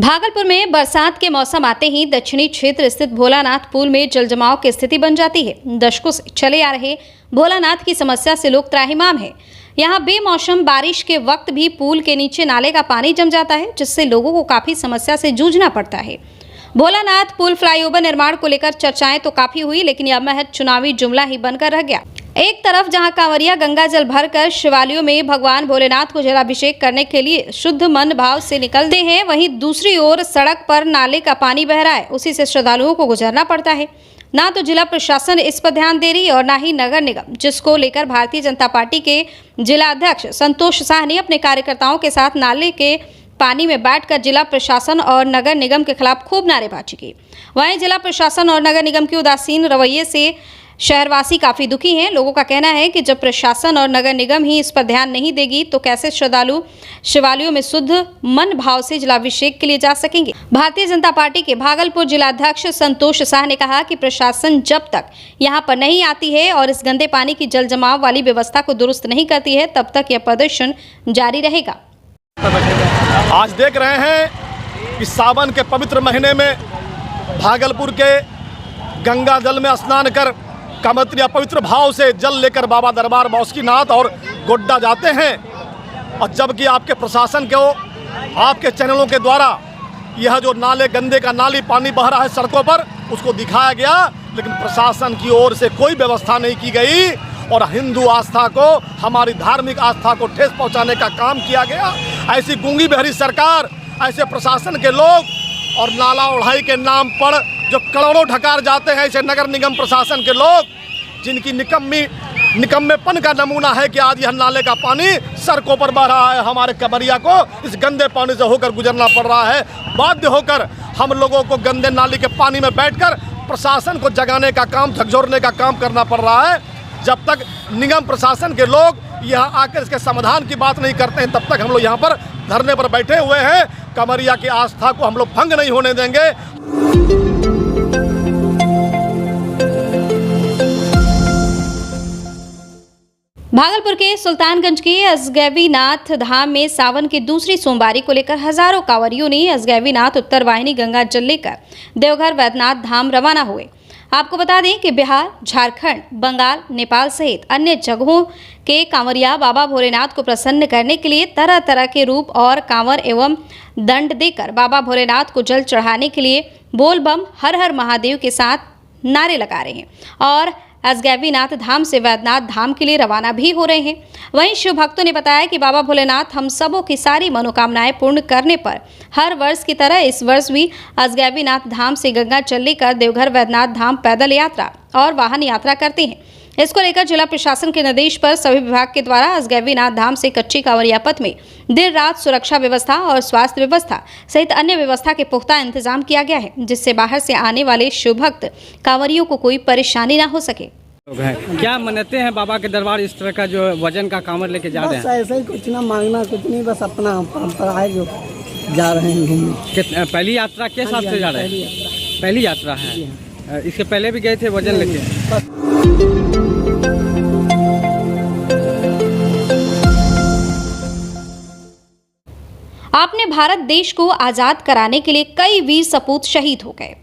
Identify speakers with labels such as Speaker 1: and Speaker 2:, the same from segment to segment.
Speaker 1: भागलपुर में बरसात के मौसम आते ही दक्षिणी क्षेत्र स्थित भोलानाथ पुल में जलजमाव की स्थिति बन जाती है। दशकों से चले आ रहे भोलानाथ की समस्या से लोग त्राहिमाम है। यहाँ बेमौसम बारिश के वक्त भी पुल के नीचे नाले का पानी जम जाता है, जिससे लोगों को काफी समस्या से जूझना पड़ता है। भोलानाथ पुल फ्लाईओवर निर्माण को लेकर चर्चाएं तो काफी हुई, लेकिन यह महज चुनावी जुमला ही बनकर रह गया। एक तरफ जहां कांवरिया गंगा जल भरकर शिवालयों में भगवान भोलेनाथ को जलाभिषेक करने के लिए शुद्ध मन भाव से निकलते हैं, वहीं दूसरी ओर सड़क पर नाले का पानी बह रहा है, उसी से श्रद्धालुओं को गुजरना पड़ता है। ना तो जिला प्रशासन इस पर ध्यान दे रही और ना ही नगर निगम, जिसको लेकर भारतीय जनता पार्टी के जिला अध्यक्ष संतोष शाह ने अपने कार्यकर्ताओं के साथ नाले के पानी में बैठकर जिला प्रशासन और नगर निगम के खिलाफ खूब नारेबाजी की। वहीं जिला प्रशासन और नगर निगम के उदासीन रवैये से शहरवासी काफी दुखी हैं। लोगों का कहना है कि जब प्रशासन और नगर निगम ही इस पर ध्यान नहीं देगी तो कैसे श्रद्धालु शिवालयों में शुद्ध मन भाव से जलाभिषेक के लिए जा सकेंगे। भारतीय जनता पार्टी के भागलपुर जिलाध्यक्ष संतोष शाह ने कहा कि प्रशासन जब तक यहां पर नहीं आती है और इस गंदे पानी की जल जमाव वाली व्यवस्था को दुरुस्त नहीं करती है, तब तक यह प्रदर्शन जारी रहेगा।
Speaker 2: आज देख रहे हैं कि सावन के पवित्र महीने में भागलपुर के गंगा जल में स्नान कर कामत्रिया पवित्र भाव से जल लेकर बाबा दरबार बासुकीनाथ और गोड्डा जाते हैं, और जबकि आपके प्रशासन को आपके चैनलों के द्वारा यह जो नाले गंदे का नाली पानी बह रहा है सड़कों पर, उसको दिखाया गया, लेकिन प्रशासन की ओर से कोई व्यवस्था नहीं की गई और हिंदू आस्था को, हमारी धार्मिक आस्था को ठेस पहुंचाने का काम किया गया। ऐसी गूंगी बहरी सरकार, ऐसे प्रशासन के लोग और नाला उड़ाई के नाम पर जो करोड़ों ढकार जाते हैं, ऐसे नगर निगम प्रशासन के लोग, जिनकी निकम्मेपन का नमूना है कि आज यह नाले का पानी सड़कों पर बह रहा है। हमारे कमरिया को इस गंदे पानी से होकर गुजरना पड़ रहा है। बाध्य होकर हम लोगों को गंदे नाली के पानी में बैठकर प्रशासन को जगाने का काम, झकझोरने का काम करना पड़ रहा है। जब तक निगम प्रशासन के लोग यहाँ आकर इसके समाधान की बात नहीं करते हैं, तब तक हम लोग यहाँ पर धरने पर बैठे हुए हैं। कमरिया की आस्था को हम लोग भंग नहीं होने देंगे।
Speaker 1: भागलपुर के सुल्तानगंज के असगैवीनाथ धाम में सावन की दूसरी सोमवारी को लेकर हजारों कांवरियों ने असगैवीनाथ उत्तर वाहिनी गंगा जल लेकर देवघर वैद्यनाथ धाम रवाना हुए। आपको बता दें कि बिहार, झारखंड, बंगाल, नेपाल सहित अन्य जगहों के कांवरिया बाबा भोलेनाथ को प्रसन्न करने के लिए तरह तरह के रूप और कांवर एवं दंड देकर बाबा भोलेनाथ को जल चढ़ाने के लिए बोल बम हर हर महादेव के साथ नारे लगा रहे हैं और असगैवीनाथ धाम से वैद्यनाथ धाम के लिए रवाना भी हो रहे हैं। वहीं शिव भक्तों ने बताया कि बाबा भोलेनाथ हम सबों की सारी मनोकामनाएं पूर्ण करने पर हर वर्ष की तरह इस वर्ष भी असगैवीनाथ धाम से गंगा जल लेकर देवघर वैद्यनाथ धाम पैदल यात्रा और वाहन यात्रा करते हैं। इसको लेकर जिला प्रशासन के निर्देश पर सभी विभाग के द्वारा असगैवीनाथ धाम से कच्ची कांवरिया पथ में देर रात सुरक्षा व्यवस्था और स्वास्थ्य व्यवस्था सहित अन्य व्यवस्था के पुख्ता इंतजाम किया गया है, जिससे बाहर से आने वाले शिव भक्त कांवरियों को कोई परेशानी न हो सके।
Speaker 3: क्या मानते हैं बाबा के दरबार इस तरह का जो वजन का कांवर लेके जा रहे हैं?
Speaker 4: ऐसा ही कुछ ना मांगना कुछ नहीं, बस अपना परंपरा है जो जा रहे हैं घूमने।
Speaker 3: पहली यात्रा के साथ से जा रहे हैं? पहली यात्रा है। इसके पहले भी गए थे वजन लेके?
Speaker 1: आपने भारत देश को आजाद कराने के लिए कई वीर सपूत शहीद हो गए।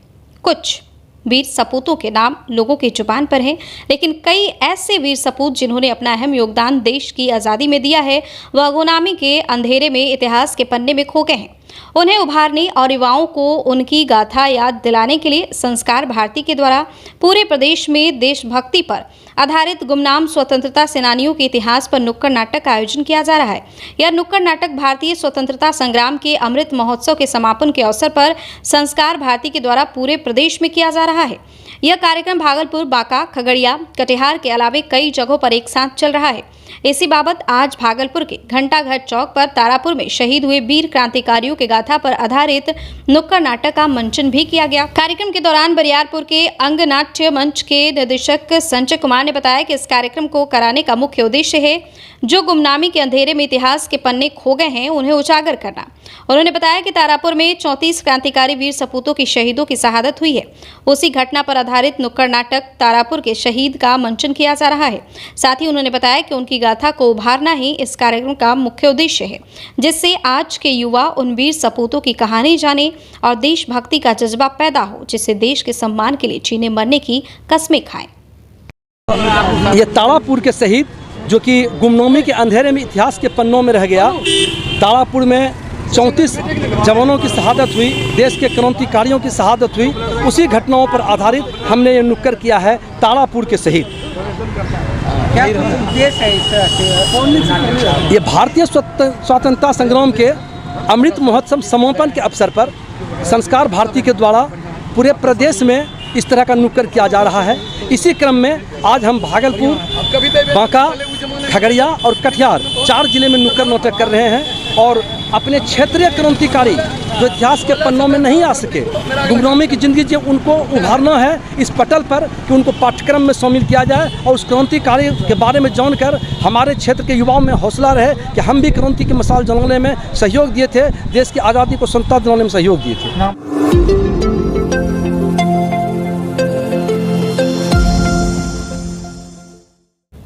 Speaker 1: कुछ वीर सपूतों के नाम लोगों की जुबान पर हैं, लेकिन कई ऐसे वीर सपूत जिन्होंने अपना अहम योगदान देश की आज़ादी में दिया है, वह गुलामी के अंधेरे में इतिहास के पन्ने में खो गए हैं। उन्हें उभारने और युवाओं को उनकी गाथा याद दिलाने के लिए संस्कार भारती के द्वारा पूरे प्रदेश में देशभक्ति पर आधारित गुमनाम स्वतंत्रता सेनानियों के इतिहास पर नुक्कड़ नाटक का आयोजन किया जा रहा है। यह नुक्कड़ नाटक भारतीय स्वतंत्रता संग्राम के अमृत महोत्सव के समापन के अवसर पर संस्कार भारती के द्वारा पूरे प्रदेश में किया जा रहा है। यह कार्यक्रम भागलपुर, बांका, खगड़िया, कटिहार के अलावे कई जगहों पर एक साथ चल रहा है। इसी बाबत आज भागलपुर के घंटाघर चौक पर तारापुर में शहीद हुए वीर क्रांतिकारियों के गाथा पर आधारित नुक्कड़ नाटक का मंचन भी किया गया। कार्यक्रम के दौरान बरियारपुर के अंग नाट्य मंच के निदेशक संजय कुमार ने बताया कि इस कार्यक्रम को कराने का मुख्य उद्देश्य है जो गुमनामी के अंधेरे में इतिहास के पन्ने खो गए हैं, उन्हें उजागर करना। उन्होंने बताया कि तारापुर में 34 क्रांतिकारी वीर सपूतों की शहीदों की शहादत हुई है। उसी घटना पर आधारित नुक्कड़ नाटक तारापुर के शहीद का मंचन किया जा रहा है। साथ ही उन्होंने बताया कि उनकी गाथा को उभारना ही इस कार्यक्रम का मुख्य उद्देश्य है, जिससे आज के युवा उन वीर सपूतों की कहानी जाने और देशभक्ति का जज्बा पैदा हो, जिससे देश के सम्मान के लिए जीने मरने की कस्में खाएं।
Speaker 5: ये ताड़ापुर के शहीद जो कि गुमनामी के अंधेरे में इतिहास के पन्नों में रह गया। ताड़ापुर में 34 जवानों की शहादत हुई, देश के क्रांतिकारियों की शहादत हुई। उसी घटनाओं पर आधारित हमने ये नुक्कड़ किया है ताड़ापुर के शहीद।
Speaker 4: क्या उद्देश्य है इस
Speaker 5: ये भारतीय स्वतंत्रता संग्राम के अमृत महोत्सव समापन के अवसर पर संस्कार भारती के द्वारा पूरे प्रदेश में इस तरह का नुक्कड़ किया जा रहा है। इसी क्रम में आज हम भागलपुर, बांका, खगड़िया और कटिहार 4 जिले में नुक्कड़ नाटक कर रहे हैं और अपने क्षेत्रीय क्रांतिकारी जो इतिहास के पन्नों में नहीं आ सके, गुमनामी की जिंदगी जो उनको उभारना है इस पटल पर कि उनको पाठ्यक्रम में शामिल किया जाए और उस क्रांतिकारी के बारे में जानकर हमारे क्षेत्र के युवाओं में हौसला रहे कि हम भी क्रांति की मिसाल जलाने में सहयोग दिए थे, देश की आज़ादी को संता दिलाने में सहयोग दिए थे।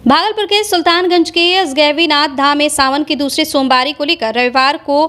Speaker 1: भागलपुर के सुल्तानगंज के असगैवीनाथ धाम में सावन की दूसरी सोमवारी को लेकर रविवार को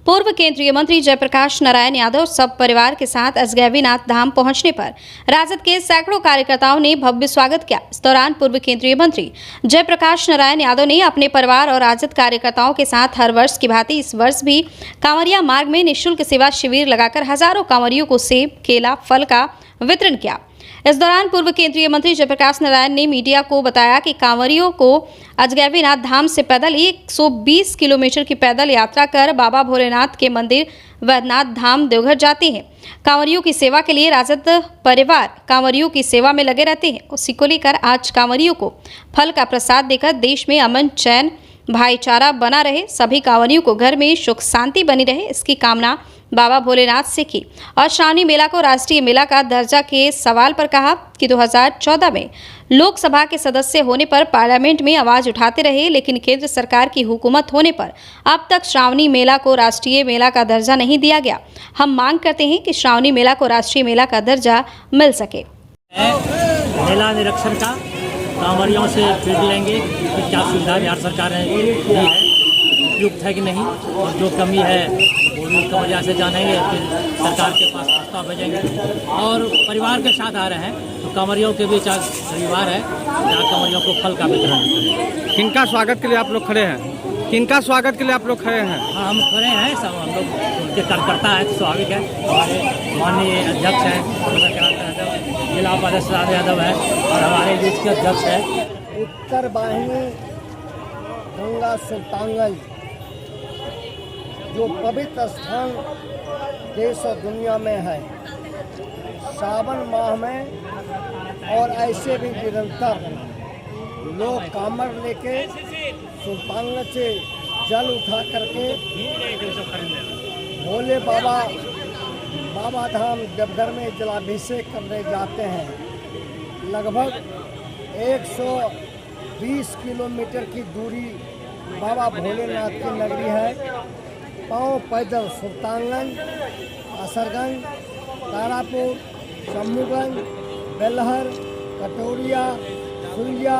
Speaker 1: पूर्व केंद्रीय मंत्री जयप्रकाश नारायण यादव सब परिवार के साथ असगैवीनाथ धाम पहुंचने पर राजद के सैकड़ों कार्यकर्ताओं ने भव्य स्वागत किया। इस दौरान पूर्व केंद्रीय मंत्री जयप्रकाश नारायण यादव ने अपने परिवार और राजद कार्यकर्ताओं के साथ हर वर्ष की भांति इस वर्ष भी कांवरिया मार्ग में निःशुल्क सेवा शिविर लगाकर हजारों कांवरियों को सेब, केला, फल का वितरण किया। इस दौरान पूर्व केंद्रीय मंत्री जयप्रकाश नारायण ने मीडिया को बताया कि कांवरियों को असगैवीनाथ धाम से पैदल 120 किलोमीटर की पैदल यात्रा कर बाबा भोलेनाथ के मंदिर वैद्यनाथ धाम देवघर जाते हैं। कांवरियों की सेवा के लिए राजद परिवार कांवरियों की सेवा में लगे रहते हैं। उसी को लेकर आज कांवरियों को फल का प्रसाद देकर देश में अमन, चैन, भाईचारा बना रहे, सभी कांवरियों को घर में सुख शांति बनी रहे, इसकी कामना बाबा भोलेनाथ से की। और श्रावणी मेला को राष्ट्रीय मेला का दर्जा के सवाल पर कहा कि 2014 में लोकसभा के सदस्य होने पर पार्लियामेंट में आवाज उठाते रहे, लेकिन केंद्र सरकार की हुकूमत होने पर अब तक श्रावणी मेला को राष्ट्रीय मेला का दर्जा नहीं दिया गया। हम मांग करते हैं कि श्रावणी मेला को राष्ट्रीय मेला का दर्जा मिल सके।
Speaker 6: मेला निरीक्षण का कांवरियों से फीड लेंगे कि क्या सुविधा बिहार सरकार ने दी है, उपयुक्त है कि नहीं, और जो कमी है वो भी कांवरिया से जानेंगे, फिर सरकार के पास प्रस्ताव भेजेंगे। और परिवार के साथ आ रहे हैं तो कांवरियों के बीच आज रविवार है, जहाँ कांवरियों को फल का वितरण करेंगे।
Speaker 3: किनका स्वागत के लिए आप लोग खड़े हैं? किनका स्वागत के लिए आप लोग खड़े हैं?
Speaker 6: हाँ, हम खड़े हैं, सब हम लोग उनके कार्यकर्ता है, स्वाभाविक है। हमारे माननीय अध्यक्ष हैं जिला उपाध्यक्ष यादव है और हमारे यूथ के अध्यक्ष है।
Speaker 4: उत्तर वाहिनी गंगा सुल्तानगंज जो पवित्र स्थान देश और दुनिया में है, सावन माह में और ऐसे भी निरंतर लोग कांवड़ लेके सुल्तानगंज से जल उठा करके भोले बाबा धाम देवघर में जलाभिषेक करने जाते हैं। लगभग 120 किलोमीटर की दूरी बाबा भोलेनाथ की नगरी है। पाँव पैदल सुल्तानगंज, असरगंज, तारापुर, शम्भूगंज, बेलहर, कटोरिया, सुइया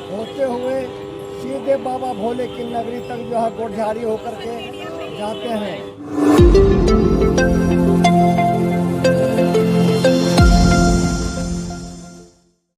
Speaker 4: होते हुए सीधे बाबा भोले की नगरी तक जो है गोढ़ियारी होकर के जाते हैं।